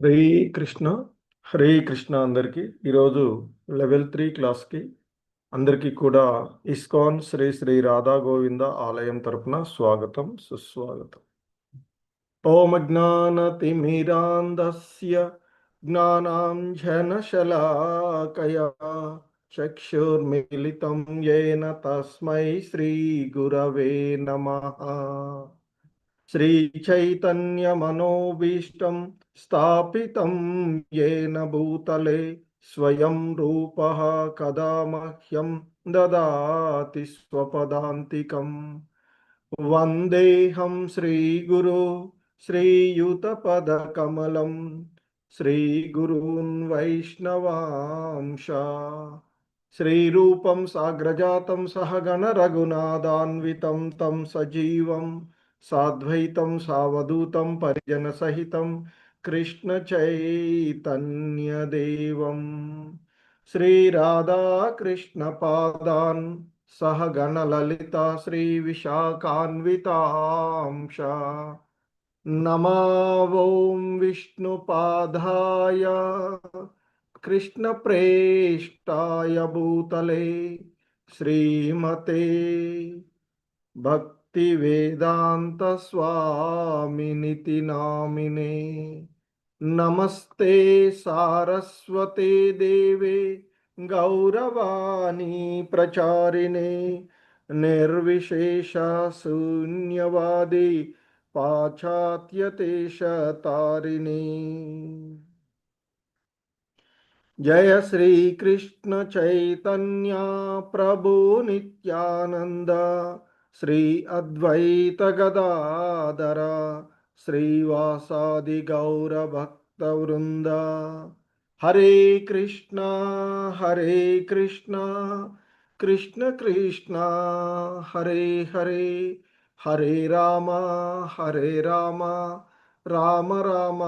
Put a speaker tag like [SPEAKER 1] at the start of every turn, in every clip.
[SPEAKER 1] హరే కృష్ణ హరే కృష్ణ అందరికీ ఈరోజు లెవెల్ 3 క్లాస్కి అందరికీ కూడా ఇస్కాన్ శ్రీ శ్రీ రాధా గోవింద ఆలయం తరపున స్వాగతం సుస్వాగతం. ఓం జ్ఞానతిమిరాంధస్య జ్ఞానాంజనశలాకయా చక్షుర్మిలితం యేన తస్మై శ్రీ గురవే నమః. श्रीचैतन्यमनोभीष्टं स्थापितं येन भूतले स्वयं रूपः कदा मह्यं ददाति स्वपदान्तिकम्. वन्देऽहं श्रीगुरो श्रीयुतपदकमलं श्रीगुरून् वैष्णवांश श्रीरूपं साग्रजातं सहगण रघुनाथान्वितं तं सजीवं साद्वैतं सावधूतं परिजनसहितं कृष्णचैतन्यदेवं श्रीराधाकृष्णपादान् सहगणललिता श्रीविशाखान्वितांश नमो विष्णुपादाय कृष्णप्रेष्ठाय भूतले श्रीमते भक्तिवेदांत स्वामिनिति नामिने. नमस्ते सारस्वते देवे गौरवाणी प्रचारिणे निर्विशेष शून्यवादी पाश्चात्यदेशतारिणे. जय श्री कृष्ण चैतन्य प्रभु नित्यानंद श्री अद्वैत गदाधर श्रीवासादि गौर भक्त वृंद. हरे कृष्णा कृष्ण कृष्ण हरे हरे हरे राम राम राम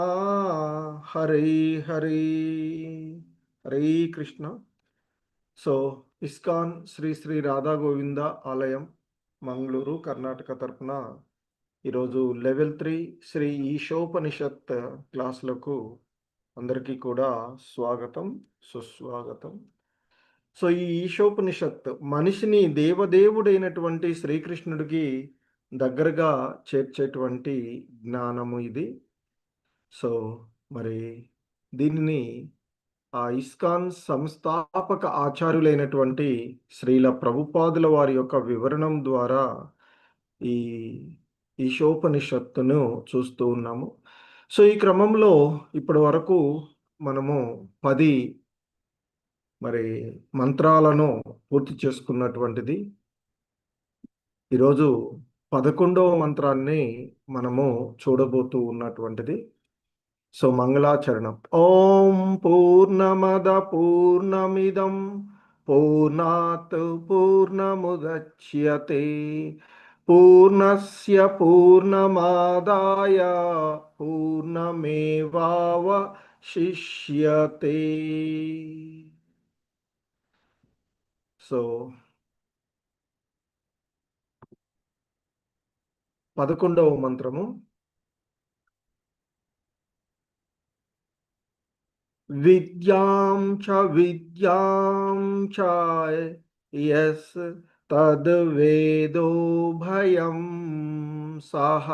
[SPEAKER 1] हरे हरे. హరే కృష్ణ. సో ఇస్కాన్ శ్రీ శ్రీ రాధా గోవింద ఆలయం మంగళూరు కర్ణాటక తరపున ఈరోజు లెవెల్ 3 శ్రీ ఈశోపనిషత్ క్లాసులకు అందరికీ కూడా స్వాగతం సుస్వాగతం. సో ఈ ఈశోపనిషత్ మనిషిని దేవదేవుడైనటువంటి శ్రీకృష్ణుడికి దగ్గరగా చేర్చేటువంటి జ్ఞానము ఇది. సో మరి దీనిని ఆ ఇస్కాన్ సంస్థాపక ఆచార్యులైనటువంటి శ్రీల ప్రభుపాదుల వారి యొక్క వివరణం ద్వారా ఈ ఈశోపనిషత్తును చూస్తూ ఉన్నాము. సో ఈ క్రమంలో ఇప్పటి వరకు మనము 10 మరి మంత్రాలను పూర్తి చేసుకున్నటువంటిది. ఈరోజు 11వ మంత్రాన్ని మనము చూడబోతూ ఉన్నటువంటిది. సో మంగళాచరణం. ఓం పూర్ణమద పూర్ణమిదం పూర్ణాత్ పూర్ణముదచ్యతే పూర్ణస్య పూర్ణమాదాయ పూర్ణమేవావశిష్యతే. సో 11వ మంత్రము. విద్యాం చ యస్ తద్వేదో భయం సహ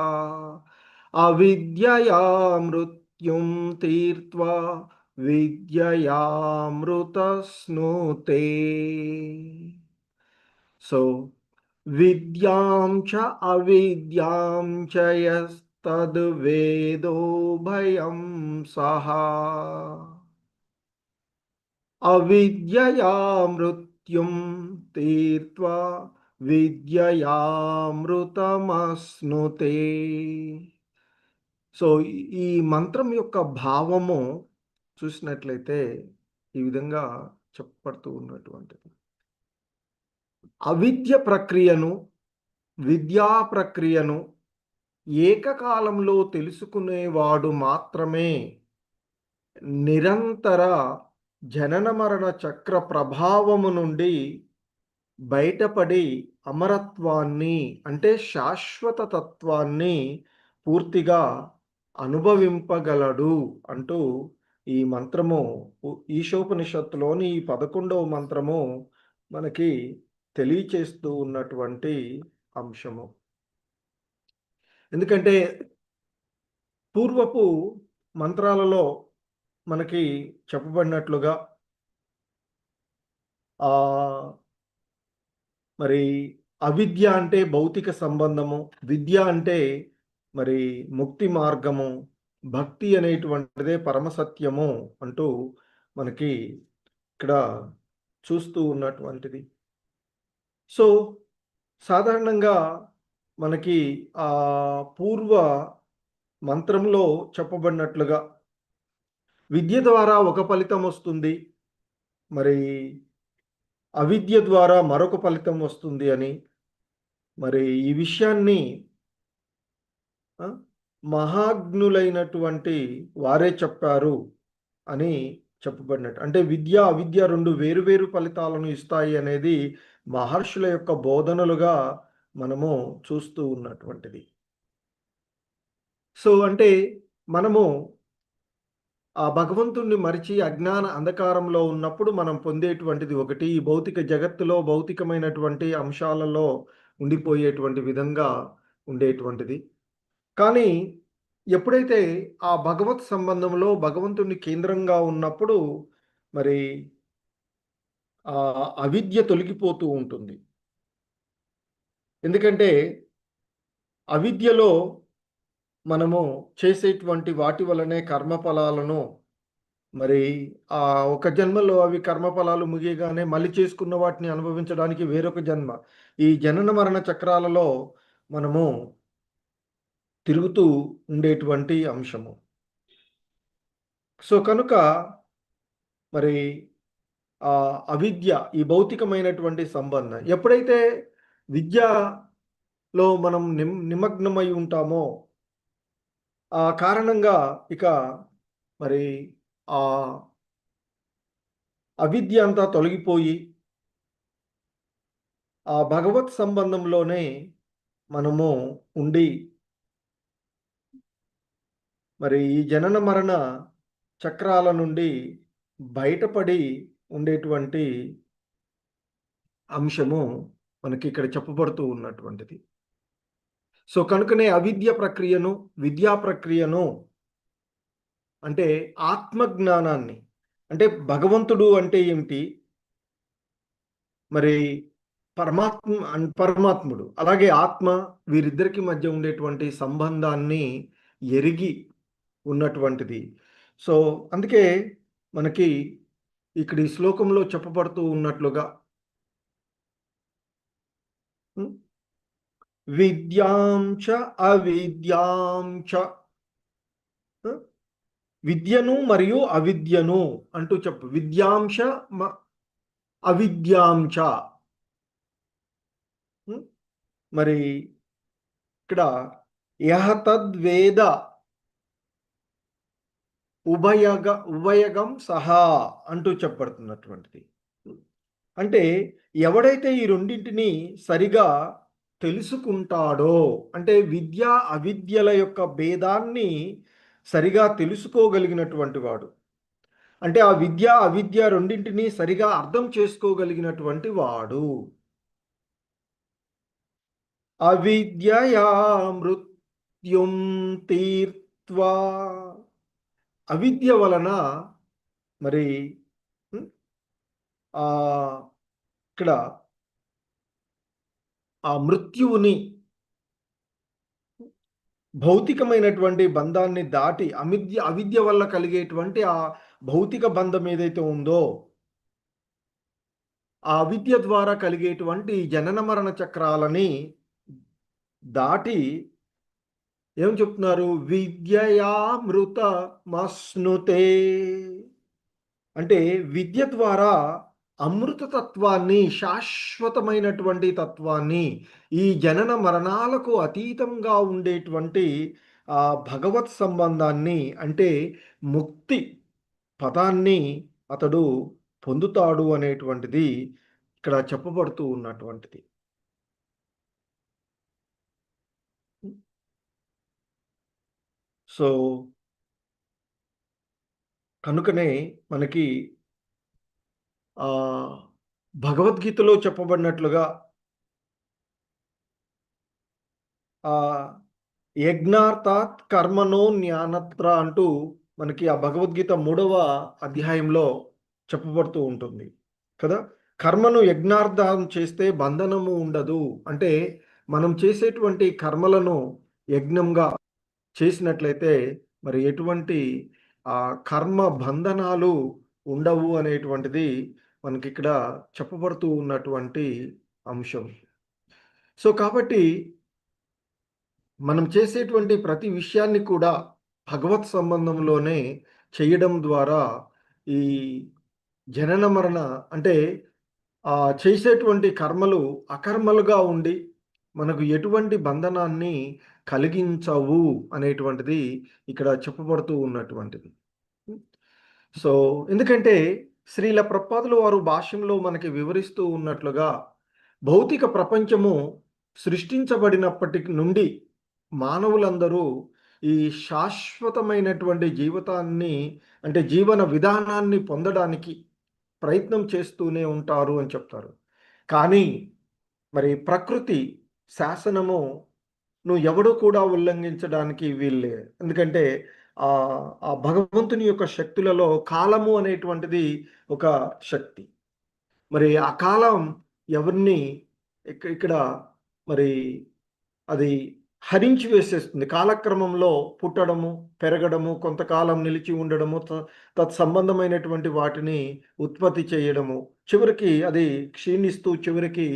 [SPEAKER 1] అవిద్యయా మృత్యుం తీర్త్వా విద్యయామృతస్నుతే. సో విద్యాం చ అవిద్యాం చ యస్ తద్వేదో భయం సహ అవిద్యయా మృత్యుం తీర్త్వా విద్యయామృతమస్నుతే. సో ఈ మంత్రం యొక్క భావము చూసినట్లయితే ఈ విధంగా చెప్పబడుతూ ఉన్నటువంటిది. అవిద్య ప్రక్రియను విద్యా ప్రక్రియను ఏకకాలంలో తెలుసుకునేవాడు మాత్రమే నిరంతర జనన మరణ చక్ర ప్రభావము నుండి బయటపడి అమరత్వాన్ని అంటే శాశ్వత తత్వాన్ని పూర్తిగా అనుభవింపగలడు అంటూ ఈ మంత్రము ఈశోపనిషత్తులోని ఈ 11వ మంత్రము మనకి తెలియచేస్తూ ఉన్నటువంటి అంశము. ఎందుకంటే పూర్వపు మంత్రాలలో మనకి చెప్పబడినట్లుగా ఆ మరి అవిద్య అంటే భౌతిక సంబంధము, విద్య అంటే మరి ముక్తి మార్గము, భక్తి అనేటువంటిదే పరమసత్యము అంటూ మనకి ఇక్కడ చూస్తూ ఉన్నటువంటిది. సో సాధారణంగా మనకి ఆ పూర్వ మంత్రంలో చెప్పబడినట్లుగా విద్య ద్వారా ఒక ఫలితం వస్తుంది, మరి అవిద్య ద్వారా మరొక ఫలితం వస్తుంది అని మరి ఈ విషయాన్ని మహాజ్ఞులైనటువంటి వారే చెప్పారు అని చెప్పబడినట్టు. అంటే విద్య అవిద్య రెండు వేరు వేరు ఫలితాలను ఇస్తాయి అనేది మహర్షుల యొక్క బోధనలుగా మనము చూస్తూ ఉన్నటువంటిది. సో అంటే మనము ఆ భగవంతుణ్ణి మరిచి అజ్ఞాన అంధకారంలో ఉన్నప్పుడు మనం పొందేటువంటిది ఒకటి, ఈ భౌతిక జగత్తులో భౌతికమైనటువంటి అంశాలలో ఉండిపోయేటువంటి విధంగా ఉండేటువంటిది. కానీ ఎప్పుడైతే ఆ భగవత్ సంబంధంలో భగవంతుని కేంద్రంగా ఉన్నప్పుడు మరి అవిద్య తొలగిపోతూ ఉంటుంది. ఎందుకంటే అవిద్యలో మనము చేసేటువంటి వాటి వలనే కర్మఫలాలను మరి ఒక జన్మలో అవి కర్మఫలాలు ముగియగానే మళ్ళీ చేసుకున్న వాటిని అనుభవించడానికి వేరొక జన్మ, ఈ జనన మరణ చక్రాలలో మనము తిరుగుతూ ఉండేటువంటి అంశము. సో కనుక మరి అవిద్య ఈ భౌతికమైనటువంటి సంబంధం ఎప్పుడైతే విద్యలో మనం నిమగ్నమై ఉంటామో ఆ కారణంగా ఇక మరి ఆ అవిద్య అంతా తొలగిపోయి ఆ భగవత్ సంబంధంలోనే మనము ఉండి మరి ఈ జనన మరణ చక్రాల నుండి బయటపడి ఉండేటువంటి అంశము మనకి ఇక్కడ చెప్పబడుతూ ఉన్నటువంటిది. సో కనుకనే అవిద్య ప్రక్రియను, విద్యా ప్రక్రియను అంటే ఆత్మజ్ఞానాన్ని, అంటే భగవంతుడు అంటే ఏమిటి, మరి పరమాత్ముడు అలాగే ఆత్మ, వీరిద్దరికి మధ్య ఉండేటువంటి సంబంధాన్ని ఎరిగి ఉన్నటువంటిది. సో అందుకే మనకి ఇక్కడ ఈ శ్లోకంలో చెప్పబడుతూ ఉన్నట్లుగా విద్యాంచ అవిద్యాంచ, విద్యను మరియు అవిద్యను అంటూ చెప్పు. విద్యాంశ అవిద్యాంశ, మరి ఇక్కడ యహ తద్వేద ఉభయగం సహా అంటూ చెప్పబడుతున్నటువంటిది. అంటే ఎవడైతే ఈ రెండింటిని సరిగా తెలుసుకుంటాడో, అంటే విద్య అవిద్యల యొక్క భేదాన్ని సరిగా తెలుసుకోగలిగినటువంటి వాడు, అంటే ఆ విద్య అవిద్య రెండింటిని సరిగా అర్థం చేసుకోగలిగినటువంటి వాడు, అవిద్యయా మృత్యుం తీర్త్వా, అవిద్య వలన మరి ఇక్కడ ఆ మృత్యువుని, భౌతికమైనటువంటి బంధాన్ని దాటి అవిద్య వల్ల కలిగేటువంటి ఆ భౌతిక బంధం ఏదైతే ఉందో ఆ అవిద్య ద్వారా కలిగేటువంటి జనన మరణ చక్రాలని దాటి ఏం చెప్తున్నారు, విద్యయామృత మస్నుతే, అంటే విద్య ద్వారా అమృత తత్వాన్ని, శాశ్వతమైనటువంటి తత్వాన్ని, ఈ జనన మరణాలకు అతీతంగా ఉండేటువంటి ఆ భగవత్ సంబంధాన్ని, అంటే ముక్తి పదాన్ని అతడు పొందుతాడు అనేటువంటిది ఇక్కడ చెప్పబడుతూ ఉన్నటువంటిది. సో కనుకనే మనకి ఆ భగవద్గీతలో చెప్పబడినట్లుగా ఆ యజ్ఞార్థాత్ కర్మణో జ్ఞానత్ర అంటూ మనకి ఆ భగవద్గీత 3వ అధ్యాయంలో చెప్పబడుతూ ఉంటుంది కదా. కర్మను యజ్ఞార్థం చేస్తే బంధనము ఉండదు. అంటే మనం చేసేటువంటి కర్మలను యజ్ఞంగా చేసినట్లయితే మరి ఎటువంటి కర్మ బంధనాలు ఉండవు అనేటువంటిది మనకి ఇక్కడ చెప్పబడుతూ ఉన్నటువంటి అంశం. సో కాబట్టి మనం చేసేటువంటి ప్రతి విషయాన్ని కూడా భగవత్ సంబంధంలోనే చేయడం ద్వారా ఈ జనన మరణ అంటే చేసేటువంటి కర్మలు అకర్మలుగా ఉండి మనకు ఎటువంటి బంధనాన్ని కలిగించవు అనేటువంటిది ఇక్కడ చెప్పబడుతూ ఉన్నటువంటిది. సో ఎందుకంటే శ్రీల ప్రభుపాదుల వారు భాష్యంలో మనకి వివరిస్తూ ఉన్నట్లుగా భౌతిక ప్రపంచము సృష్టించబడినప్పటి నుండి మానవులందరూ ఈ శాశ్వతమైనటువంటి జీవితాన్ని అంటే జీవన విధానాన్ని పొందడానికి ప్రయత్నం చేస్తూనే ఉంటారు అని చెప్తారు. కానీ మరి ప్రకృతి శాసనము నువ్వు ఎవడు కూడా ఉల్లంఘించడానికి వీల్లే. ఎందుకంటే ఆ భగవంతుని యొక్క శక్తులలో కాలము అనేటువంటిది ఒక శక్తి. మరి ఆ కాలం ఎవరిని ఇక్కడ మరి అది హరించి వేసేస్తుంది. కాలక్రమంలో పుట్టడము, పెరగడము, కొంతకాలం నిలిచి ఉండడము, తత్సంబంధమైనటువంటి వాటిని ఉత్పత్తి చేయడము, చివరికి అది క్షీణిస్తూ చివరికి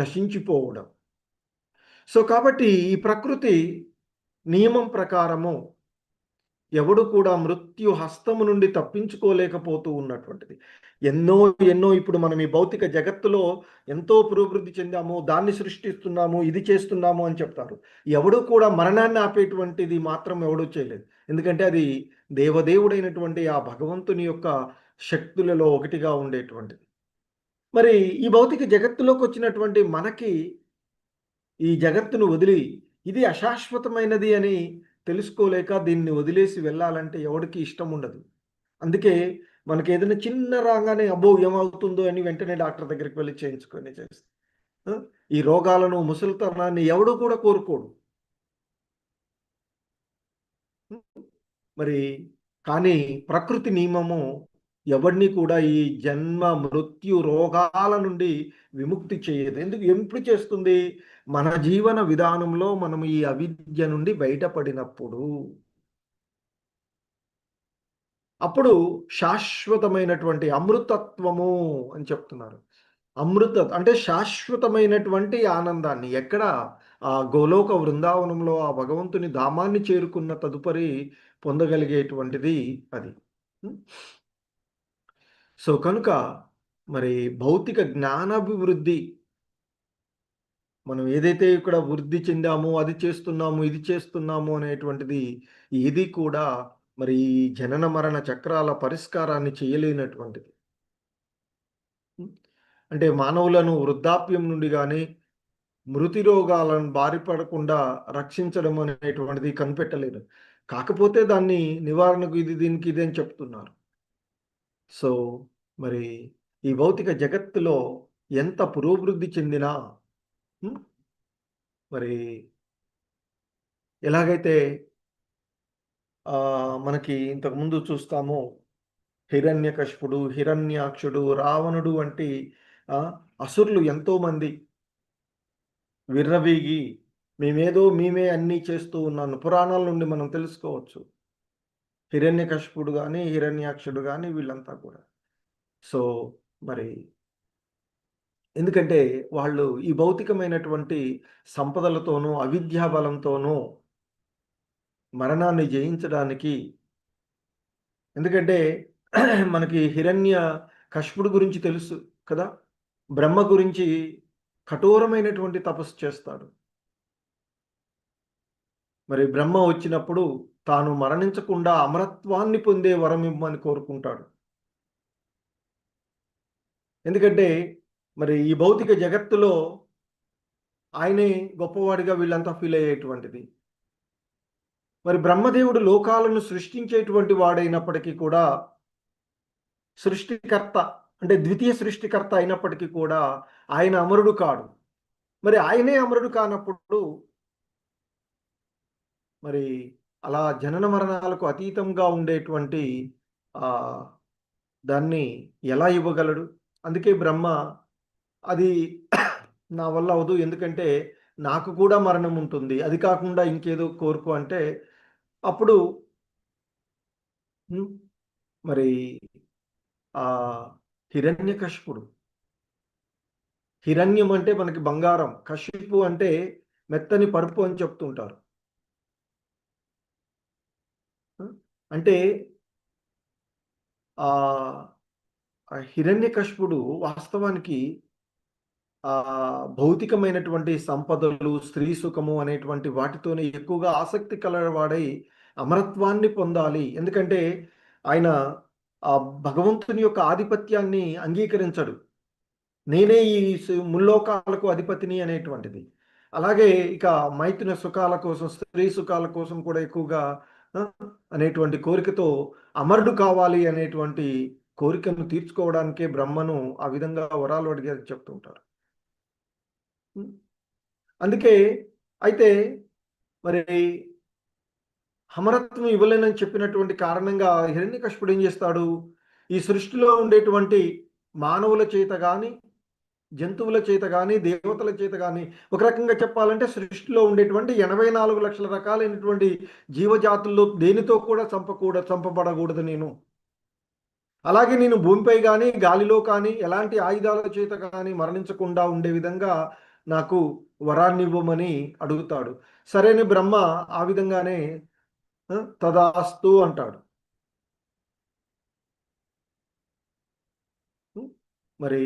[SPEAKER 1] నశించిపోవడం. సో కాబట్టి ఈ ప్రకృతి నియమం ప్రకారము ఎవడు కూడా మృత్యు హస్తము నుండి తప్పించుకోలేకపోతూ ఉన్నటువంటిది. ఎన్నో ఎన్నో ఇప్పుడు మనం ఈ భౌతిక జగత్తులో ఎంతో పురోభివృద్ధి చెందాము, దాన్ని సృష్టిస్తున్నాము, ఇది చేస్తున్నాము అని చెప్తారు. ఎవడు కూడా మరణాన్ని ఆపేటువంటిది మాత్రం ఎవడూ చేయలేదు. ఎందుకంటే అది దేవదేవుడైనటువంటి ఆ భగవంతుని యొక్క శక్తులలో ఒకటిగా ఉండేటువంటిది. మరి ఈ భౌతిక జగత్తులోకి వచ్చినటువంటి మనకి ఈ జగత్తును వదిలి ఇది అశాశ్వతమైనది అని తెలుసుకోలేక దీన్ని వదిలేసి వెళ్ళాలంటే ఎవడికి ఇష్టం ఉండదు. అందుకే మనకి ఏదైనా చిన్న రాగానే అబ్బో ఏమవుతుందో అని వెంటనే డాక్టర్ దగ్గరికి వెళ్ళి చేయించుకొని చేస్తాం. ఈ రోగాలను ముసలితనాన్ని ఎవడు కూడా కోరుకోడు. మరి కానీ ప్రకృతి నియమము ఎవరిని కూడా ఈ జన్మ మృత్యు రోగాల నుండి విముక్తి చేయదు. ఎప్పుడు చేస్తుంది? మన జీవన విధానంలో మనం ఈ అవిద్య నుండి బయటపడినప్పుడు అప్పుడు శాశ్వతమైనటువంటి అమృతత్వము అని చెప్తున్నారు. అంటే శాశ్వతమైనటువంటి ఆనందాన్ని ఎక్కడ ఆ గోలోక వృందావనంలో ఆ భగవంతుని ధామాన్ని చేరుకున్న తదుపరి పొందగలిగేటువంటిది అది. సో కనుక మరి భౌతిక జ్ఞానాభివృద్ధి మనం ఏదైతే ఇక్కడ వృద్ధి చెందామో అది చేస్తున్నాము, ఇది చేస్తున్నాము అనేటువంటిది ఏది కూడా మరి ఈ జనన మరణ చక్రాల పరిష్కారాన్ని చేయలేనటువంటిది. అంటే మానవులను వృద్ధాప్యం నుండి కానీ మృతి రోగాలను బారిపడకుండా రక్షించడం అనేటువంటిది కనిపెట్టలేదు. కాకపోతే దాన్ని నివారణకు దీనికి ఇదే అని చెప్తున్నారు. సో మరి ఈ భౌతిక జగత్తులో ఎంత పురోభివృద్ధి చెందినా మరి ఎలాగైతే మనకి ఇంతకుముందు చూస్తాము హిరణ్యకశిపుడు, హిరణ్యాక్షుడు, రావణుడు వంటి అసురులు ఎంతోమంది విర్రవీగి మేమే అన్నీ చేస్తూ ఉన్నాను పురాణాల నుండి మనం తెలుసుకోవచ్చు. హిరణ్యకశిపుడు కానీ హిరణ్యాక్షుడు కానీ వీళ్ళంతా కూడా. సో మరి ఎందుకంటే వాళ్ళు ఈ భౌతికమైనటువంటి సంపదలతోనూ అవిద్యా బలంతోనూ మరణాన్ని జయించడానికి ఎందుకంటే మనకి హిరణ్య కశిపుడు గురించి తెలుసు కదా. బ్రహ్మ గురించి కఠోరమైనటువంటి తపస్సు చేస్తాడు. మరి బ్రహ్మ వచ్చినప్పుడు తాను మరణించకుండా అమరత్వాన్ని పొందే వరం ఇవ్వమని కోరుకుంటాడు. ఎందుకంటే మరి ఈ భౌతిక జగత్తులో ఆయనే గొప్పవాడిగా వీళ్ళంతా ఫీల్ అయ్యేటువంటిది. మరి బ్రహ్మదేవుడు లోకాలను సృష్టించేటువంటి వాడైనప్పటికీ కూడా, సృష్టికర్త అంటే ద్వితీయ సృష్టికర్త అయినప్పటికీ కూడా ఆయన అమరుడు కాడు. మరి ఆయనే అమరుడు కానప్పుడు మరి అలా జనన మరణాలకు అతీతంగా ఉండేటువంటి దాన్ని ఎలా ఇవ్వగలడు? అందుకే బ్రహ్మ అది నా వల్ల అవ్వదు. ఎందుకంటే నాకు కూడా మరణం ఉంటుంది. అది కాకుండా ఇంకేదో కోరుకో అంటే అప్పుడు మరి హిరణ్యకశిపుడు, హిరణ్యం అంటే మనకి బంగారం, కశిపు అంటే మెత్తని పరుపు అని చెప్తుంటారు. అంటే హిరణ్యకశిపుడు వాస్తవానికి భౌతికమైనటువంటి సంపదలు, స్త్రీ సుఖము అనేటువంటి వాటితోనే ఎక్కువగా ఆసక్తి కలవాడై అమరత్వాన్ని పొందాలి. ఎందుకంటే ఆయన ఆ భగవంతుని యొక్క ఆధిపత్యాన్ని అంగీకరించడు. నేనే ఈ ముల్లోకాలకు అధిపతిని అనేటువంటిది. అలాగే ఇక మైథున సుఖాల కోసం, స్త్రీ సుఖాల కోసం కూడా ఎక్కువగా అనేటువంటి కోరికతో అమరుడు కావాలి అనేటువంటి కోరికను తీర్చుకోవడానికే బ్రహ్మను ఆ విధంగా వరాలు అడిగారు చెప్తుంటారు. అందుకే అయితే మరి అమరత్వం ఇవ్వలేనని చెప్పినటువంటి కారణంగా హిరణ్యకశిపుడు ఏం చేస్తాడు? ఈ సృష్టిలో ఉండేటువంటి మానవుల చేత కానీ, జంతువుల చేత కానీ, దేవతల చేత కానీ, ఒక రకంగా చెప్పాలంటే సృష్టిలో ఉండేటువంటి 84 లక్షల రకాలైనటువంటి జీవజాతుల్లో దేనితో కూడా చంపబడకూడదు నేను. అలాగే నేను భూమిపై కానీ, గాలిలో కానీ, ఎలాంటి ఆయుధాల చేత కానీ మరణించకుండా ఉండే విధంగా నాకు వరాన్ని ఇవ్వమని అడుగుతాడు. సరైన బ్రహ్మ ఆ విధంగానే తదాస్తు అంటాడు. మరి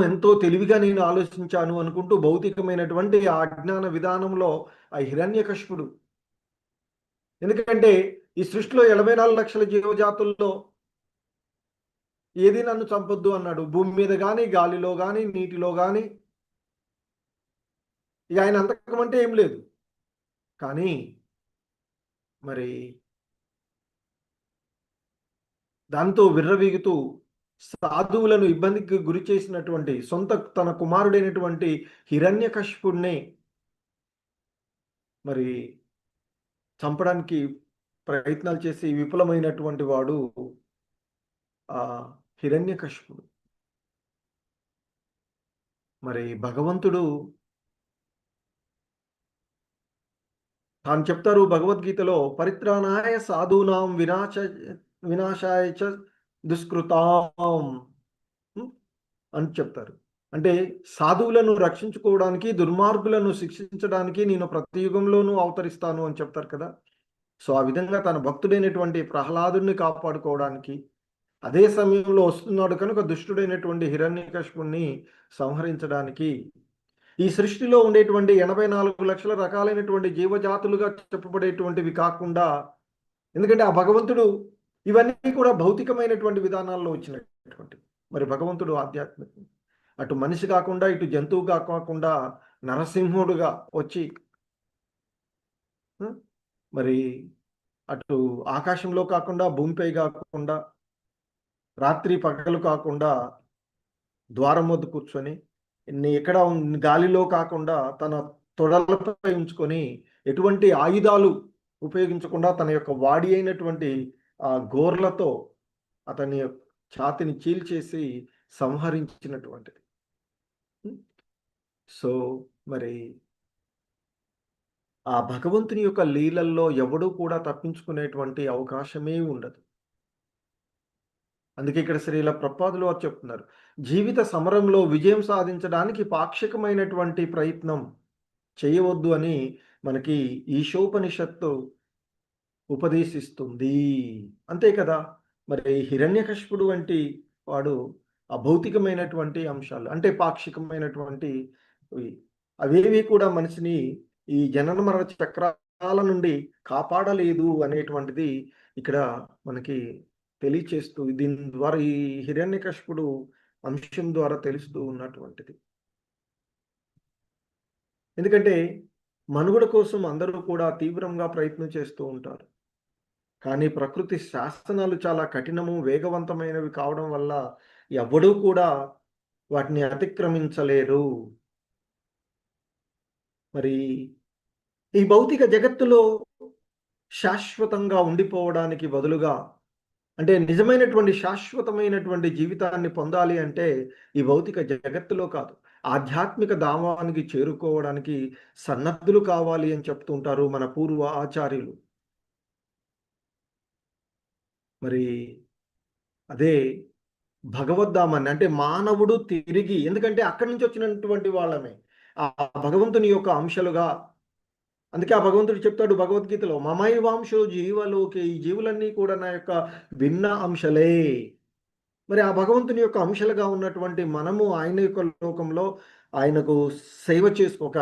[SPEAKER 1] ఎంతో తెలివిగా నేను ఆలోచించాను అనుకుంటూ భౌతికమైనటువంటి ఆ అజ్ఞాన విధానంలో ఆ హిరణ్యకశిపుడు, ఎందుకంటే ఈ సృష్టిలో 84 లక్షల జీవజాతుల్లో ఏది నన్ను చంపొద్దు అన్నాడు. భూమి మీద కానీ, గాలిలో కానీ, నీటిలో కానీ. ఇక ఆయన అంతకం అంటే ఏం లేదు. కానీ మరి దాంతో విర్రవీగుతూ సాధువులను ఇబ్బందికి గురి చేసినటువంటి తన కుమారుడైనటువంటి హిరణ్యకశిపుడిని మరి చంపడానికి ప్రయత్నాలు చేసి విఫలమైనటువంటి వాడు ఆ హిరణ్యకశిపుడు. మరి భగవంతుడు తాను చెప్తారు భగవద్గీతలో, పరిత్రాణాయ సాధూనాం వినాశాయ చ దుష్కృతాం అని చెప్తారు. అంటే సాధువులను రక్షించుకోవడానికి, దుర్మార్గులను శిక్షించడానికి నేను ప్రతి యుగంలోనూ అవతరిస్తాను అని చెప్తారు కదా. సో ఆ విధంగా తన భక్తుడైనటువంటి ప్రహ్లాదుని కాపాడుకోవడానికి అదే సమయంలో వస్తున్నాడు కనుక దుష్టుడైనటువంటి హిరణ్యకశిపుణ్ణి సంహరించడానికి ఈ సృష్టిలో ఉండేటువంటి 84 లక్షల రకాలైనటువంటి జీవజాతులుగా చెప్పబడేటువంటివి కాకుండా, ఎందుకంటే ఆ భగవంతుడు ఇవన్నీ కూడా భౌతికమైనటువంటి విధానాల్లో వచ్చినటువంటి, మరి భగవంతుడు ఆధ్యాత్మిక, అటు మనిషి కాకుండా ఇటు జంతువుగా కాకుండా నరసింహుడుగా వచ్చి మరి అటు ఆకాశంలో కాకుండా భూమిపై కాకుండా రాత్రి పగలు కాకుండా ద్వారం వద్ద కూర్చొని ఎక్కడ గాలిలో కాకుండా తన తొడలపై ఉంచుకొని ఎటువంటి ఆయుధాలు ఉపయోగించకుండా తన యొక్క వాడి అయినటువంటి ఆ గోర్లతో అతని ఛాతిని చీల్చేసి సంహరించినటువంటిది. సో మరి ఆ భగవంతుని యొక్క లీలల్లో ఎవడూ కూడా తప్పించుకునేటువంటి అవకాశమే ఉండదు. అందుకే ఇక్కడ శ్రీల ప్రభుపాదులు వారు చెప్తున్నారు, జీవిత సమరంలో విజయం సాధించడానికి పాక్షికమైనటువంటి ప్రయత్నం చేయవద్దు అని మనకి ఈశోపనిషత్తు ఉపదేశిస్తుంది. అంతే కదా. మరి హిరణ్యకశిపుడు వంటి వాడు అభౌతికమైనటువంటి అంశాలు అంటే పాక్షికమైనటువంటి అవేవి కూడా మనిషిని ఈ జనన మరణ చక్రాల నుండి కాపాడలేదు అనేటువంటిది ఇక్కడ మనకి తెలియచేస్తూ, దీని ద్వారా ఈ హిరణ్యకశిపుడు అంశం ద్వారా తెలుస్తూ ఉన్నటువంటిది. ఎందుకంటే మనుగడ కోసం అందరూ కూడా తీవ్రంగా ప్రయత్నం చేస్తూ ఉంటారు. కానీ ప్రకృతి శాసనాలు చాలా కఠినము, వేగవంతమైనవి కావడం వల్ల ఎవ్వడూ కూడా వాటిని అతిక్రమించలేరు. మరి ఈ భౌతిక జగత్తులో శాశ్వతంగా ఉండిపోవడానికి బదులుగా అంటే నిజమైనటువంటి శాశ్వతమైనటువంటి జీవితాన్ని పొందాలి అంటే ఈ భౌతిక జగత్తులో కాదు. ఆధ్యాత్మిక ధామానికి చేరుకోవడానికి సన్నద్ధులు కావాలి అని చెప్తుంటారు మన పూర్వ ఆచార్యులు. మరి అదే భగవద్ధామాన్ని అంటే మానవుడు తిరిగి ఎందుకంటే అక్కడి నుంచి వచ్చినటువంటి వాళ్ళమే. ఆ భగవంతుని యొక్క అంశలుగా అందుకే ఆ భగవంతుడు చెప్తాడు భగవద్గీతలో మమైవాంశో జీవలోకే ఈ జీవులన్నీ కూడా నా యొక్క భిన్న అంశలే. మరి ఆ భగవంతుని యొక్క అంశలుగా ఉన్నటువంటి మనము ఆయన యొక్క లోకంలో ఆయనకు సేవ ఒక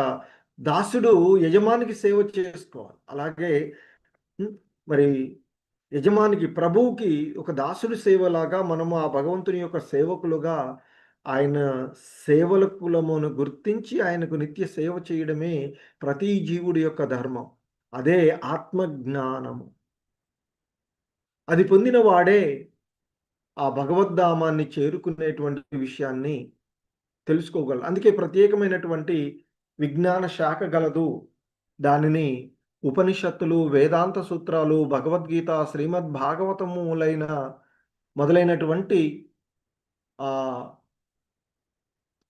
[SPEAKER 1] దాసుడు యజమానికి సేవ చేసుకోవాలి. అలాగే హ్మ్, మరి యజమానికి ప్రభువుకి ఒక దాసుడి సేవలాగా మనము ఆ భగవంతుని యొక్క సేవకులుగా ఆయన సేవకులమును గుర్తించి ఆయనకు నిత్య సేవ చేయడమే ప్రతి జీవుడి యొక్క ధర్మం. అదే ఆత్మజ్ఞానము. అది పొందిన వాడే ఆ భగవద్ధామాన్ని చేరుకునేటువంటి విషయాన్ని తెలుసుకోగలరు. అందుకే ప్రత్యేకమైనటువంటి విజ్ఞాన శాఖ గలదు. దానిని ఉపనిషత్తులు, వేదాంత సూత్రాలు, భగవద్గీత, శ్రీమద్ భాగవతములైన మొదలైనటువంటి ఆహ్,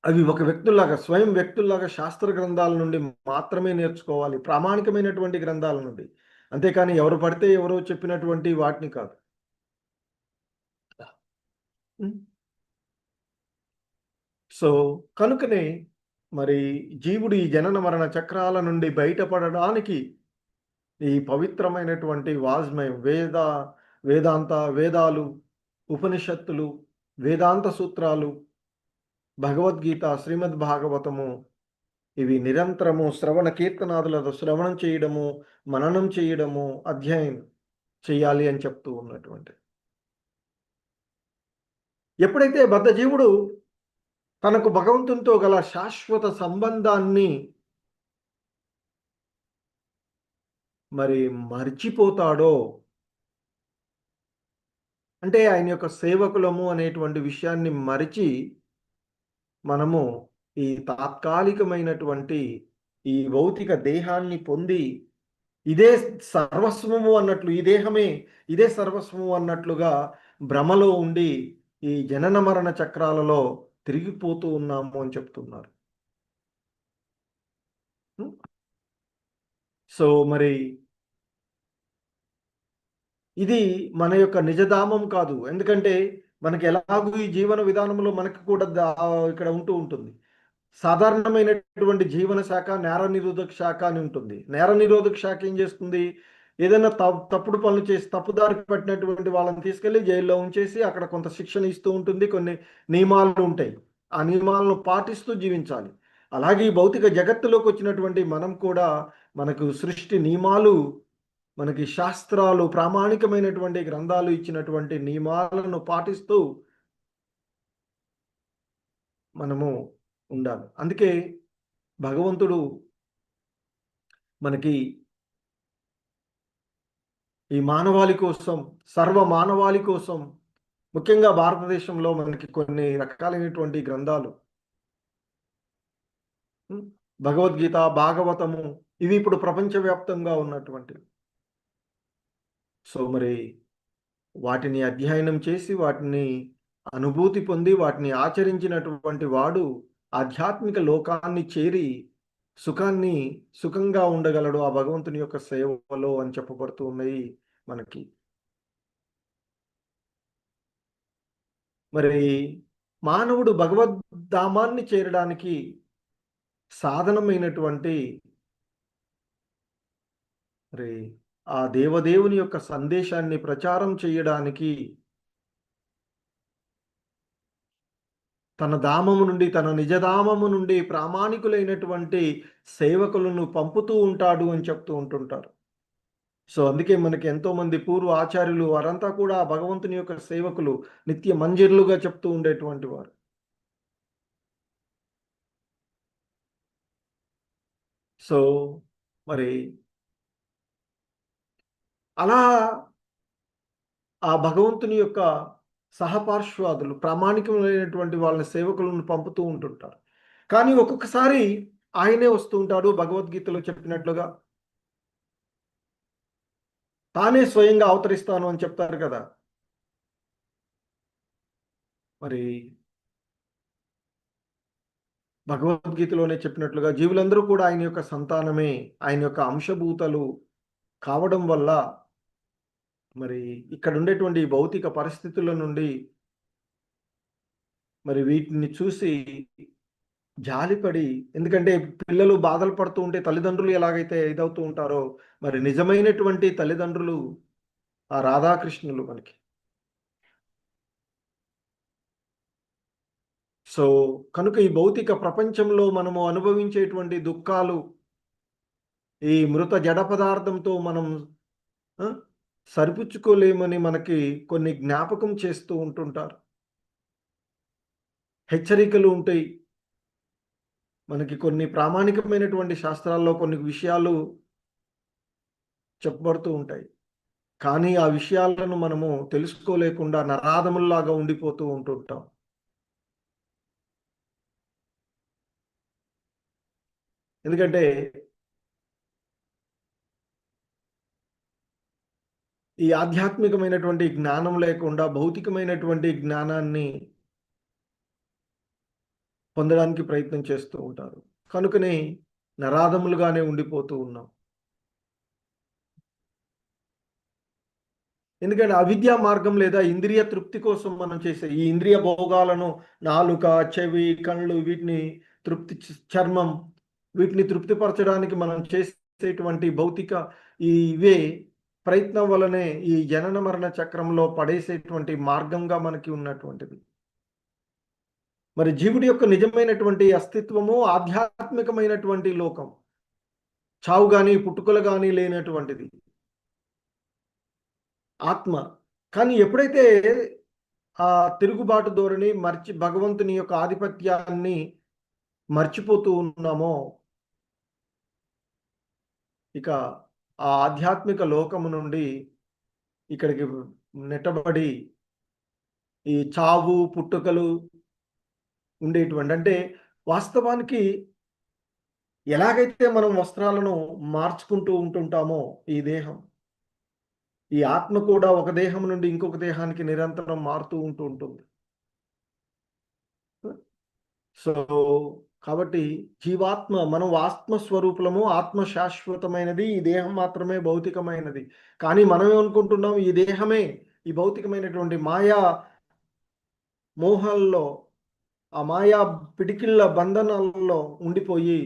[SPEAKER 1] అవి ఒక వ్యక్తుల్లాగా, స్వయం వ్యక్తుల్లాగా శాస్త్ర గ్రంథాల నుండి మాత్రమే నేర్చుకోవాలి. ప్రామాణికమైనటువంటి గ్రంథాల నుండి. అంతేకాని ఎవరు పడితే ఎవరో చెప్పినటువంటి వాటిని కాదు. హ్మ్. సో, కనుకనే మరి జీవుడు ఈ జనన మరణ చక్రాల నుండి బయటపడడానికి ఈ పవిత్రమైనటువంటి వాజ్మయం వేదాలు, ఉపనిషత్తులు, వేదాంత సూత్రాలు, భగవద్గీత, శ్రీమద్ భాగవతము ఇవి నిరంతరము శ్రవణ కీర్తనాదులతో శ్రవణం చేయడము, మననం చేయడము, అధ్యయనం చేయాలి అని చెప్తూ ఉన్నటువంటి. ఎప్పుడైతే బద్ధజీవుడు తనకు భగవంతునితో గల శాశ్వత సంబంధాన్ని మరి మర్చిపోతాడో అంటే ఆయన యొక్క సేవకులము అనేటువంటి విషయాన్ని మరిచి మనము ఈ తాత్కాలికమైనటువంటి ఈ భౌతిక దేహాన్ని పొంది ఇదే సర్వస్వము అన్నట్లు ఈ దేహమే ఇదే సర్వస్వము అన్నట్లుగా భ్రమలో ఉండి ఈ జనన మరణ చక్రాలలో తిరిగిపోతూ ఉన్నాము అని చెప్తున్నారు. సో మరి ఇది మన యొక్క నిజధామం కాదు. ఎందుకంటే మనకి ఎలాగూ ఈ జీవన విధానంలో మనకు కూడా ఇక్కడ ఉంటూ ఉంటుంది. సాధారణమైనటువంటి జీవన శాఖ, నేర నిరోధక శాఖ అని ఉంటుంది. నేర నిరోధక శాఖ ఏం చేస్తుంది? ఏదైనా తప్పుడు పనులు చేసి తప్పుదారి పట్టినటువంటి వాళ్ళని తీసుకెళ్ళి జైల్లో ఉంచేసి అక్కడ కొంత శిక్షణ ఇస్తూ ఉంటుంది. కొన్ని నియమాలు ఉంటాయి. ఆ నియమాలను పాటిస్తూ జీవించాలి. అలాగే ఈ భౌతిక జగత్తులోకి వచ్చినటువంటి మనం కూడా మనకు సృష్టి నియమాలు మనకి శాస్త్రాలు ప్రామాణికమైనటువంటి గ్రంథాలు ఇచ్చినటువంటి నియమాలను పాటిస్తూ మనము ఉండాలి. అందుకే భగవంతుడు మనకి ఈ మానవాళి కోసం, సర్వ మానవాళి కోసం ముఖ్యంగా భారతదేశంలో మనకి కొన్ని రకాలైనటువంటి గ్రంథాలు భగవద్గీత, భాగవతము ఇవి ఇప్పుడు ప్రపంచవ్యాప్తంగా ఉన్నటువంటివి. సో మరి వాటిని అధ్యయనం చేసి వాటిని అనుభూతి పొంది వాటిని ఆచరించినటువంటి వాడు ఆధ్యాత్మిక లోకాన్ని చేరి సుఖంగా ఉండగలడు ఆ భగవంతుని యొక్క సేవలో అని చెప్పబడుతూ ఉన్నాయి మనకి. మరి మానవుడు భగవద్ధామాన్ని చేరడానికి సాధనమైనటువంటి మరి ఆ దేవదేవుని యొక్క సందేశాన్ని ప్రచారం చేయడానికి తన ధామము నుండి తన నిజధామము నుండి ప్రామాణికులైనటువంటి సేవకులను పంపుతూ ఉంటాడు అని చెప్తూ ఉంటుంటారు. సో అందుకే మనకి ఎంతోమంది పూర్వ ఆచార్యులు వారంతా కూడా భగవంతుని యొక్క సేవకులు నిత్య మంజరులుగా చెప్తూ ఉండేటువంటి వారు. సో మరి అలా ఆ భగవంతుని యొక్క సహపార్శ్వాదులు ప్రామాణికమైనటువంటి వాళ్ళ సేవకులను పంపుతూ ఉంటుంటారు. కానీ ఒక్కొక్కసారి ఆయనే వస్తూ ఉంటాడు. భగవద్గీతలో చెప్పినట్లుగా తానే స్వయంగా అవతరిస్తాను అని చెప్తారు కదా! మరి భగవద్గీతలోనే చెప్పినట్లుగా జీవులందరూ కూడా ఆయన యొక్క సంతానమే. ఆయన యొక్క అంశభూతలు కావడం వల్ల మరి ఇక్కడ ఉండేటువంటి భౌతిక పరిస్థితుల నుండి మరి వీటిని చూసి జాలిపడి, ఎందుకంటే పిల్లలు బాధలు పడుతూ ఉంటే తల్లిదండ్రులు ఎలాగైతే ఇదవుతూ ఉంటారో, మరి నిజమైనటువంటి తల్లిదండ్రులు ఆ రాధాకృష్ణులు మనకి. సో, కనుక ఈ భౌతిక ప్రపంచంలో మనము అనుభవించేటువంటి దుఃఖాలు, ఈ మృత జడ పదార్థంతో మనం ఆ! సరిపుచ్చుకోలేమని మనకి కొన్ని జ్ఞాపకం చేస్తూ ఉంటుంటారు. హెచ్చరికలు ఉంటాయి. మనకి కొన్ని ప్రామాణికమైనటువంటి శాస్త్రాల్లో కొన్ని విషయాలు చెప్పబడుతూ ఉంటాయి. కానీ ఆ విషయాలను మనము తెలుసుకోలేకుండా నరాధముల్లాగా ఉండిపోతూ ఉంటుంటాం. ఎందుకంటే ఈ ఆధ్యాత్మికమైనటువంటి జ్ఞానం లేకుండా భౌతికమైనటువంటి జ్ఞానాన్ని పొందడానికి ప్రయత్నం చేస్తూ ఉంటారు. కనుకనే నరాధములుగానే ఉండిపోతూ ఉన్నాం. ఎందుకంటే అవిద్యా మార్గం లేదా ఇంద్రియ తృప్తి కోసం మనం చేసే ఈ ఇంద్రియ భోగాలను నాలుక, చెవి, కళ్ళు వీటిని చర్మం వీటిని తృప్తిపరచడానికి మనం చేసేటువంటి భౌతిక ఇవే ప్రయత్నం వలనే ఈ జనన మరణ చక్రంలో పడేసేటువంటి మార్గంగా మనకి ఉన్నటువంటిది. మరి జీవుడి యొక్క నిజమైనటువంటి అస్తిత్వము ఆధ్యాత్మికమైనటువంటి లోకం. చావు గాని, పుట్టుకలు గాని లేనటువంటిది. ఆత్మ. కానీ ఎప్పుడైతే ఆ తిరుగుబాటు ధోరణి భగవంతుని యొక్క ఆధిపత్యాన్ని మర్చిపోతూ ఉన్నామో, ఇక ఆ ఆధ్యాత్మిక లోకము నుండి ఇక్కడికి నెట్టబడి ఈ చావు, పుట్టుకలు ఉండేటువంటి అంటే వాస్తవానికి ఎలాగైతే మనం వస్త్రాలను మార్చుకుంటూ ఉంటుంటామో ఈ దేహం, ఈ ఆత్మ కూడా ఒక దేహం నుండి ఇంకొక దేహానికి నిరంతరం మారుతూ ఉంటుంది. సో, కాబట్టి జీవాత్మ మనం ఆత్మ స్వరూపులము. ఆత్మ శాశ్వతమైనది. ఈ దేహం మాత్రమే భౌతికమైనది. కానీ మనం ఏమనుకుంటున్నాం ఈ దేహమే ఈ భౌతికమైనటువంటి మాయా మోహాల్లో, ఆ మాయా పిడికిళ్ళ బంధనాలలో ఉండిపోయి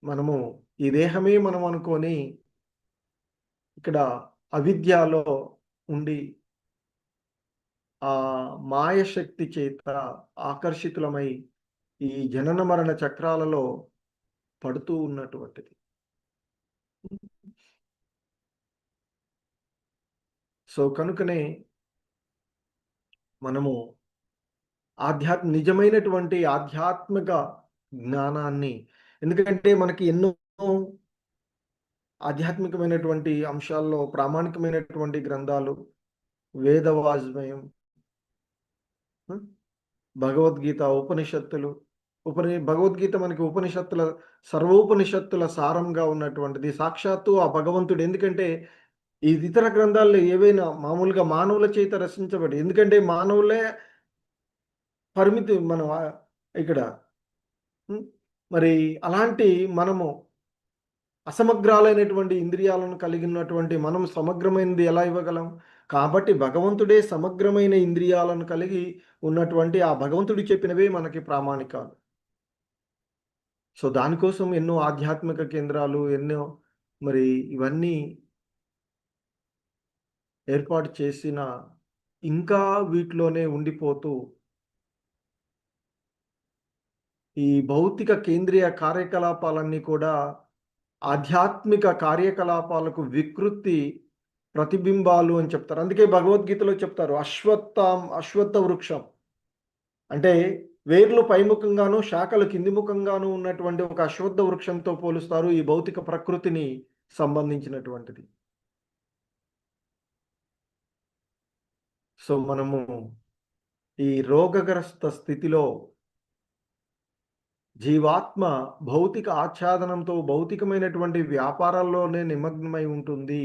[SPEAKER 1] మనము ఈ దేహమే మనం అనుకోని ఇక్కడ అవిద్యలో ఉండి ఆ మాయశక్తి చేత ఆకర్షితులమై ఈ జనన మరణ చక్రాలలో పడుతూ ఉన్నటువంటిది. సో, కనుకనే మనము నిజమైనటువంటి ఆధ్యాత్మిక జ్ఞానాన్ని, ఎందుకంటే మనకి ఎన్నో ఆధ్యాత్మికమైనటువంటి అంశాల్లో ప్రామాణికమైనటువంటి గ్రంథాలు, వేద వాజ్మయం, భగవద్గీత, ఉపనిషత్తులు. భగవద్గీత మనకి ఉపనిషత్తుల సర్వోపనిషత్తుల సారంగా ఉన్నటువంటిది. సాక్షాత్తు ఆ భగవంతుడు. ఎందుకంటే ఈ ఇతర గ్రంథాల్లో ఏవైనా మామూలుగా మానవుల చేత రచించబడి, ఎందుకంటే మానవులే పరిమితి మనం ఇక్కడ మరి అలాంటి మనము అసమగ్రాలైనటువంటి ఇంద్రియాలను కలిగినటువంటి మనం సమగ్రమైనది ఎలా ఇవ్వగలం? కాబట్టి భగవంతుడే సమగ్రమైన ఇంద్రియాలను కలిగి ఉన్నటువంటి ఆ భగవంతుడు చెప్పినవే మనకి ప్రామాణికాలు. సో, దానికోసం ఎన్నో ఆధ్యాత్మిక కేంద్రాలు, ఎన్నో మరి ఇవన్నీ ఏర్పాటు చేసిన ఇంకా వీటిలోనే ఉండిపోతూ ఈ భౌతిక కేంద్రీయ కార్యకలాపాలన్నీ కూడా ఆధ్యాత్మిక కార్యకలాపాలకు వికృతి ప్రతిబింబాలు అని చెప్తారు. అందుకే భగవద్గీతలో చెప్తారు అశ్వత్థ వృక్షం అంటే వేర్లు పైముఖంగాను శాఖలు కింది ముఖంగాను ఉన్నటువంటి ఒక అశ్వత్థ వృక్షంతో పోలుస్తారు ఈ భౌతిక ప్రకృతిని సంబంధించినటువంటిది. సో మనము ఈ రోగగ్రస్త స్థితిలో జీవాత్మ భౌతిక ఆచ్ఛాదనంతో భౌతికమైనటువంటి వ్యాపారాల్లోనే నిమగ్నమై ఉంటుంది.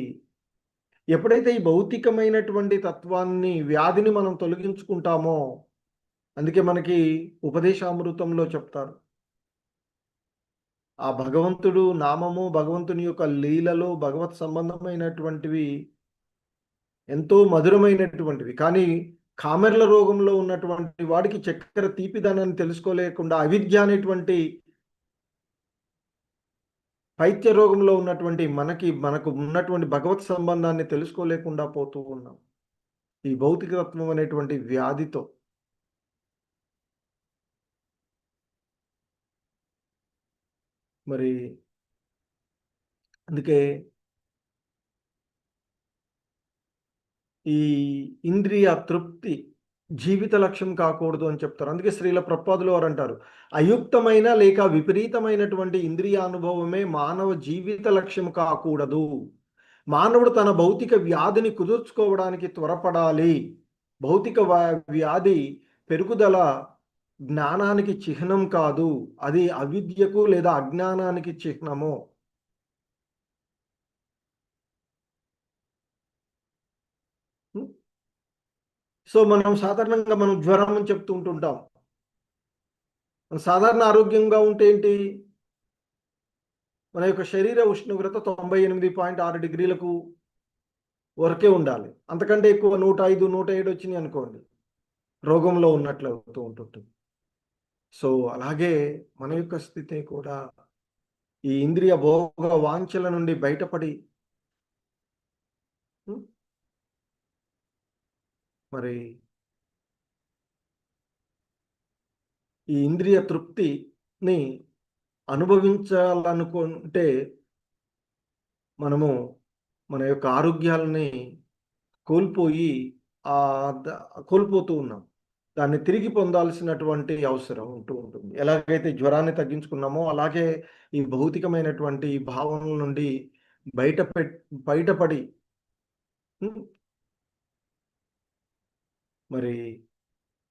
[SPEAKER 1] ఎప్పుడైతే ఈ భౌతికమైనటువంటి తత్వాన్ని, వ్యాధిని మనం తొలగించుకుంటామో, అందుకే మనకి ఉపదేశామృతంలో చెప్తారు. ఆ భగవంతుడు నామము, భగవంతుని యొక్క లీలలు, భగవత్ సంబంధమైనటువంటివి ఎంతో మధురమైనటువంటివి. కానీ కామెర్ల రోగంలో ఉన్నటువంటి వాడికి చక్కెర తీపిదనాన్ని తెలుసుకోలేకుండా అవిద్య అనేటువంటి పైత్య రోగంలో ఉన్నటువంటి మనకు ఉన్నటువంటి భగవత్ సంబంధాన్ని తెలుసుకోలేకుండా పోతూ ఉన్నాం ఈ భౌతికత్వం అనేటువంటి వ్యాధితో. మరి అందుకే ఈ ఇంద్రియ తృప్తి జీవిత లక్ష్యం కాకూడదు అని చెప్తారు. అందుకే శ్రీల ప్రభుపాదులు వారు అంటారు, అయుక్తమైన లేక విపరీతమైనటువంటి ఇంద్రియానుభవమే మానవ జీవిత లక్ష్యం కాకూడదు. మానవుడు తన భౌతిక వ్యాధిని కుదుర్చుకోవడానికి త్వరపడాలి. భౌతిక వ్యాధి పెరుగుదల జ్ఞానానికి చిహ్నం కాదు, అది అవిద్యకు లేదా అజ్ఞానానికి చిహ్నము. సో మనం సాధారణంగా జ్వరం అని చెప్తూ ఉంటుంటాం. సాధారణ ఆరోగ్యంగా ఉంటే ఏంటి, మన యొక్క శరీర ఉష్ణోగ్రత 98.6 డిగ్రీలకు వరకే ఉండాలి. అంతకంటే ఎక్కువ 105, 107 వచ్చినాయి అనుకోండి, రోగంలో ఉన్నట్లు అవుతూ ఉంటుంటుంది. సో అలాగే మన యొక్క స్థితి కూడా ఈ ఇంద్రియ భోగ వాంఛల నుండి బయటపడి మరి ఈ ఇంద్రియ తృప్తిని అనుభవించాలనుకుంటే మనము మన యొక్క ఆరోగ్యాలని కోల్పోతూ ఉన్నాం. దాన్ని తిరిగి పొందాల్సినటువంటి అవసరం ఉంటూ ఉంటుంది. ఎలాగైతే జ్వరాన్ని తగ్గించుకున్నామో అలాగే ఈ భౌతికమైనటువంటి భావనల నుండి బయటపడి మరి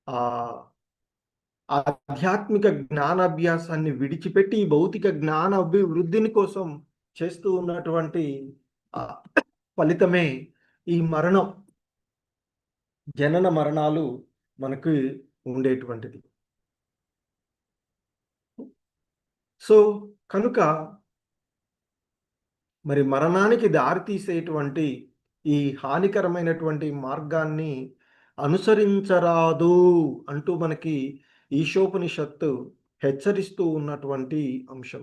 [SPEAKER 1] ఆ ఆధ్యాత్మిక జ్ఞానాభ్యాసాన్ని విడిచిపెట్టి ఈ భౌతిక జ్ఞాన అభివృద్ధిని కోసం చేస్తూ ఉన్నటువంటి ఫలితమే ఈ మరణం, జనన మరణాలు మనకు ఉండేటువంటిది. సో కనుక మరి మరణానికి దారితీసేటువంటి ఈ హానికరమైనటువంటి మార్గాన్ని అనుసరించరాదు అంటూ మనకి ఈశోపనిషత్తు హెచ్చరిస్తూ ఉన్నటువంటి అంశం.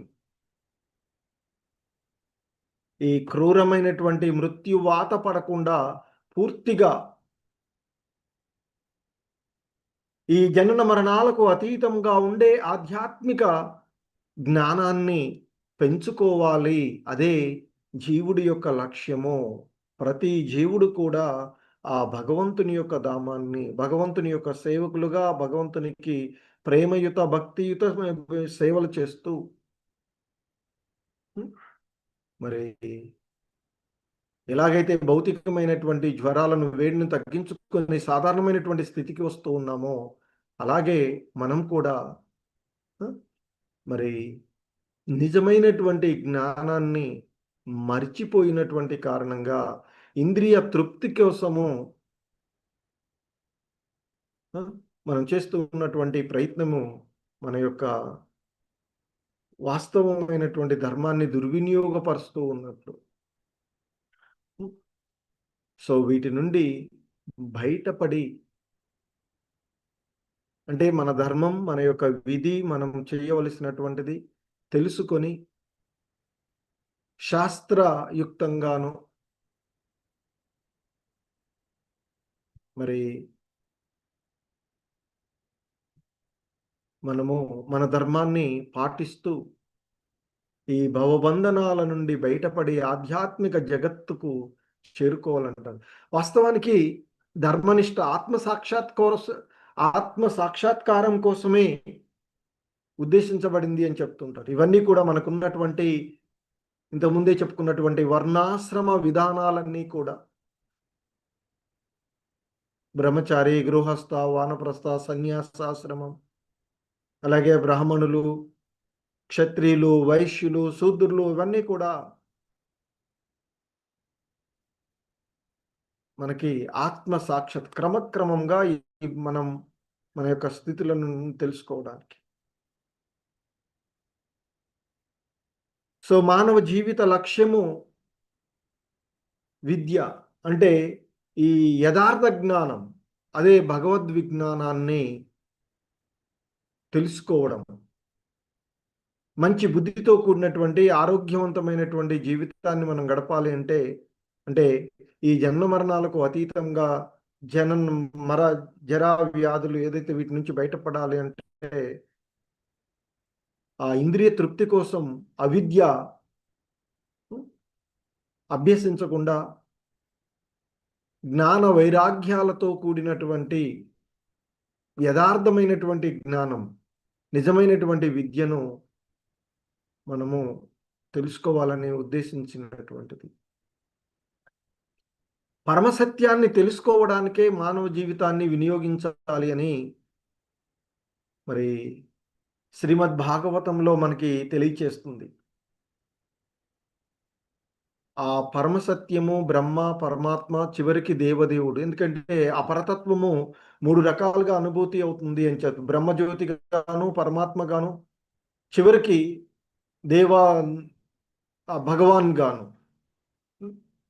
[SPEAKER 1] ఈ క్రూరమైనటువంటి మృత్యువాత పడకుండా పూర్తిగా ఈ జనన మరణాలకు అతీతంగా ఉండే ఆధ్యాత్మిక జ్ఞానాన్ని పెంచుకోవాలి. అదే జీవుడి యొక్క లక్ష్యము. ప్రతి జీవుడు కూడా ఆ భగవంతుని యొక్క ధామాన్ని, భగవంతుని యొక్క సేవకులుగా భగవంతునికి ప్రేమయుత భక్తియుత సేవలు చేస్తూ మరి ఎలాగైతే భౌతికమైనటువంటి జ్వరాలను, వేడిని తగ్గించుకొని సాధారణమైనటువంటి స్థితికి వస్తూ ఉన్నామో అలాగే మనం కూడా మరి నిజమైనటువంటి జ్ఞానాన్ని మర్చిపోయినటువంటి కారణంగా ఇంద్రియ తృప్తి కోసము మనం చేస్తూ ఉన్నటువంటి ప్రయత్నము మన యొక్క వాస్తవమైనటువంటి ధర్మాన్ని దుర్వినియోగపరుస్తూ ఉన్నట్లు. సో వీటి నుండి బయటపడి, అంటే మన ధర్మం, మన యొక్క విధి, మనం చేయవలసినటువంటిది తెలుసుకొని శాస్త్రయుక్తంగాను మరి మనము మన ధర్మాన్ని పాటిస్తూ ఈ భవబంధనాల నుండి బయటపడి ఆధ్యాత్మిక జగత్తుకు చేరుకోవాలంటారు. వాస్తవానికి ధర్మనిష్ట, ఆత్మ సాక్షాత్కారం కోసమే ఉద్దేశించబడింది అని చెప్తుంటారు. ఇవన్నీ కూడా మనకున్నటువంటి ఇంతకుముందే చెప్పుకున్నటువంటి వర్ణాశ్రమ విధానాలన్నీ కూడా బ్రహ్మచారి, గృహస్థ, వానప్రస్థ, సన్యాసాశ్రమం, అలాగే బ్రాహ్మణులు, క్షత్రియులు, వైశ్యులు, శూద్రులు, ఇవన్నీ కూడా మనకి ఆత్మ సాక్షాత్ క్రమక్రమంగా మనం మన యొక్క స్థితులను తెలుసుకోవడానికి. సో మానవ జీవిత లక్ష్యము విద్య అంటే ఈ యథార్థ జ్ఞానం, అదే భగవద్విజ్ఞానాన్ని తెలుసుకోవడం, మంచి బుద్ధితో కూడినటువంటి ఆరోగ్యవంతమైనటువంటి జీవితాన్ని మనం గడపాలి అంటే ఈ జన్మ మరణాలకు అతీతంగా జరా వ్యాధులు ఏదైతే వీటి నుంచి బయటపడాలి అంటే ఆ ఇంద్రియ తృప్తి కోసం అవిద్య అభ్యసించకుండా జ్ఞాన వైరాగ్యాలతో కూడినటువంటి యథార్థమైనటువంటి జ్ఞానం, నిజమైనటువంటి విద్యను మనము తెలుసుకోవాలని ఉద్దేశించినటువంటిది. పరమసత్యాన్ని తెలుసుకోవడానికే మానవ జీవితాన్ని వినియోగించాలి అని మరి శ్రీమద్ భాగవతంలో మనకి తెలియచేస్తుంది. ఆ పరమసత్యము బ్రహ్మ, పరమాత్మ, చివరికి దేవదేవుడు. ఎందుకంటే అపరతత్వము 3 రకాలుగా అనుభూతి అవుతుంది అని చెప్పి, బ్రహ్మజ్యోతిగాను, పరమాత్మగాను, చివరికి దేవా భగవాన్ గాను.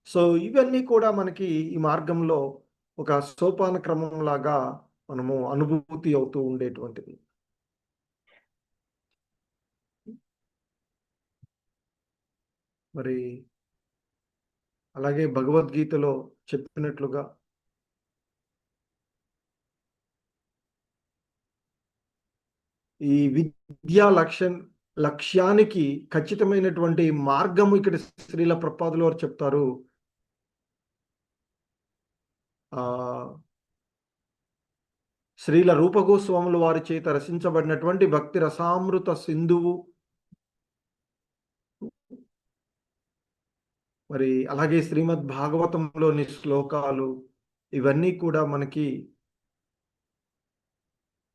[SPEAKER 1] సో ఇవన్నీ కూడా మనకి ఈ మార్గంలో ఒక సోపాన క్రమం లాగా మనము అనుభూతి అవుతూ ఉండేటువంటిది. మరి అలాగే భగవద్గీతలో చెప్పినట్లుగా ఈ విద్యా లక్ష్యానికి ఖచ్చితమైనటువంటి మార్గము ఇక్కడ శ్రీల ప్రభుపాదుల వారు చెప్తారు. శ్రీల రూపగోస్వాముల వారి చేత రచించబడినటువంటి భక్తి రసామృత సింధువు, మరి అలాగే శ్రీమద్ భాగవతంలోని శ్లోకాలు, ఇవన్నీ కూడా మనకి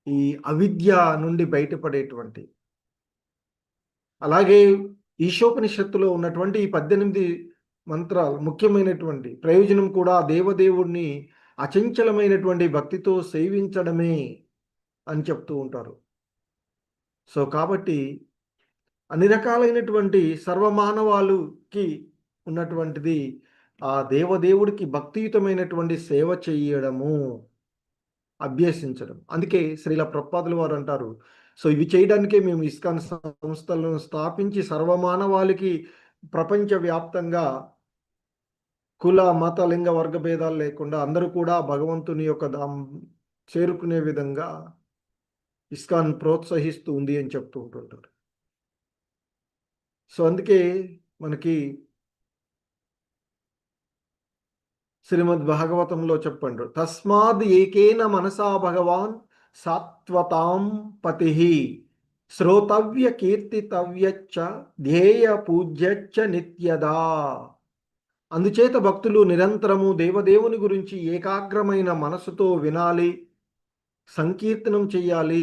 [SPEAKER 1] ఈ అవిద్య నుండి బయటపడేటువంటి, అలాగే ఈశోపనిషత్తులో ఉన్నటువంటి ఈ 18 మంత్రాలు ముఖ్యమైనటువంటి ప్రయోజనం కూడా దేవదేవుడిని అచంచలమైనటువంటి భక్తితో సేవించడమే అని చెప్తూ ఉంటారు. సో కాబట్టి అన్ని రకాలైనటువంటి సర్వమానవాళుకి ఉన్నటువంటిది ఆ దేవదేవుడికి భక్తియుతమైనటువంటి సేవ చేయడము, అభ్యసించడం. అందుకే శ్రీల ప్రభుపాదుల వారు అంటారు, సో ఇవి చేయడానికే మేము ఇస్కాన్ సంస్థలను స్థాపించి సర్వమానవాళికి ప్రపంచవ్యాప్తంగా కుల, మత, లింగ, వర్గ భేదాలు లేకుండా అందరూ కూడా భగవంతుని యొక్క చేరుకునే విధంగా ఇస్కాన్ ప్రోత్సహిస్తూ ఉంది అని చెప్తూ ఉంటుంటారు. సో అందుకే మనకి శ్రీమద్ భాగవతంలో చెప్పండి, తస్మాద్ ఏకేన మనసా భగవాన్ సాత్వతాం పతి శ్రోతవ్య కీర్తితవ్యచ్చ ధ్యేయ పూజ్యచ్చ నిత్యదా. అందుచేత భక్తులు నిరంతరము దేవదేవుని గురించి ఏకాగ్రమైన మనసుతో వినాలి, సంకీర్తనం చెయ్యాలి,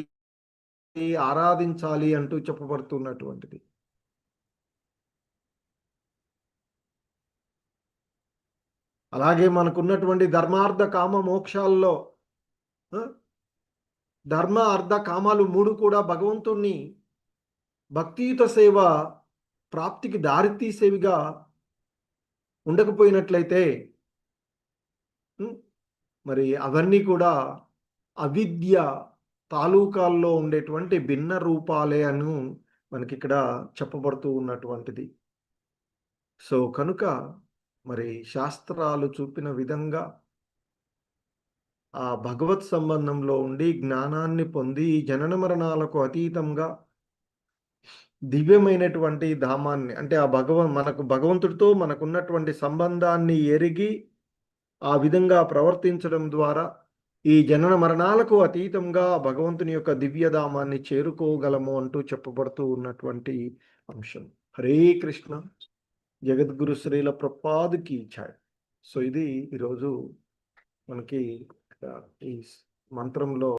[SPEAKER 1] ఆరాధించాలి అంటూ చెప్పబడుతున్నటువంటిది. అలాగే మనకున్నటువంటి ధర్మార్థ కామ మోక్షాల్లో ధర్మ అర్థ కామాలు 3 కూడా భగవంతుణ్ణి భక్తియుత సేవ ప్రాప్తికి దారితీసేవిగా ఉండకపోయినట్లయితే మరి అవన్నీ కూడా అవిద్య తాలూకాల్లో ఉండేటువంటి భిన్న రూపాలే అని మనకి ఇక్కడ చెప్పబడుతూ ఉన్నటువంటిది. సో కనుక మరి శాస్త్రాలు చూపిన విధంగా ఆ భగవత్ సంబంధంలో ఉండి జ్ఞానాన్ని పొంది జనన మరణాలకు అతీతంగా దివ్యమైనటువంటి ధామాన్ని, అంటే ఆ భగవంతుడితో మనకున్నటువంటి సంబంధాన్ని ఎరిగి ఆ విధంగా ప్రవర్తించడం ద్వారా ఈ జనన మరణాలకు అతీతంగా భగవంతుని యొక్క దివ్యధామాన్ని చేరుకోగలము అంటూ చెప్పబడుతూ ఉన్నటువంటి అంశం. హరే కృష్ణ. జగద్గురు శ్రీల ప్రభుపాద్కి జై. సో ఇది ఈరోజు మనకి ఈ మంత్రంలో